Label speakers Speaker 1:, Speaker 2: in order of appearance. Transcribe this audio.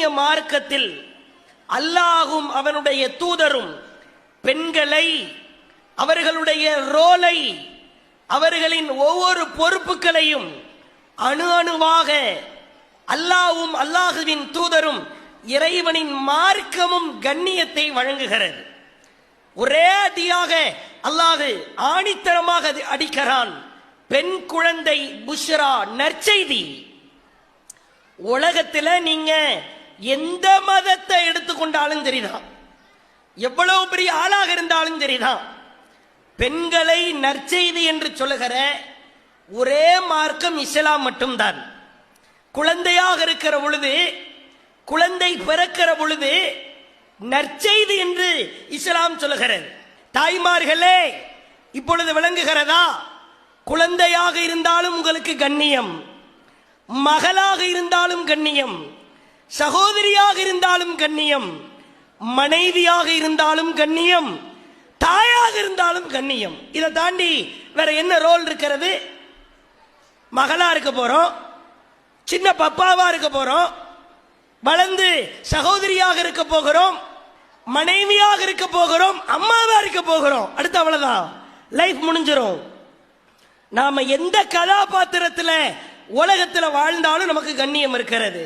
Speaker 1: இஸ்லாமிய மார்க்கத்தில் அல்லாஹும் அவனுடைய தூதரும் பெண்களை, அவர்களுடைய ரோலை, அவர்களின் ஒவ்வொரு பொறுப்புகளையும் அணு அணுவாக அல்லாஹ்வும் அல்லாஹுவின் தூதரும் இறைவனின் மார்க்கமும் கண்ணியத்தை வழங்குகிறது. ஒரே அடியாக அல்லாஹ் ஆணித்தரமாக அடிக்கிறான். பெண் குழந்தை புஷ்ரா, நற்செய்தி. உலகத்தில் நீங்க எந்த மதத்தை எடுத்துக்கொண்டாலும் சரிதான், எவ்வளவு பெரிய ஆளாக இருந்தாலும் சரிதான், பெண்களை நற்செய்தி என்று சொல்லுகிற ஒரே மார்க்கம் இஸ்லாம் மட்டும்தான். குழந்தையாக இருக்கிற பொழுது, குழந்தை பிறக்கிற பொழுது நற்செய்தி என்று இஸ்லாம் சொல்லுகிறது. தாய்மார்களே, இப்பொழுது விளங்குகிறதா? குழந்தையாக இருந்தாலும் உங்களுக்கு கண்ணியம், மகளாக இருந்தாலும் கண்ணியம், சகோதரியாக இருந்தாலும் கண்ணியம், மனைவியாக இருந்தாலும் கண்ணியம், தாயாக இருந்தாலும் கண்ணியம். இதை தாண்டி வேற என்ன ரோல் இருக்கிறது? மகளா இருக்க போறோம், சின்ன பப்பாவா இருக்க போறோம், வளர்ந்து சகோதரியாக இருக்க போகிறோம், மனைவியாக இருக்க போகிறோம், அம்மாவா இருக்க போகிறோம். அடுத்து அவ்வளவுதான், லைஃப் முடிஞ்சிடும். நாம எந்த கதாபாத்திரத்தில் உலகத்தில் வாழ்ந்தாலும் நமக்கு கண்ணியம் இருக்கிறது.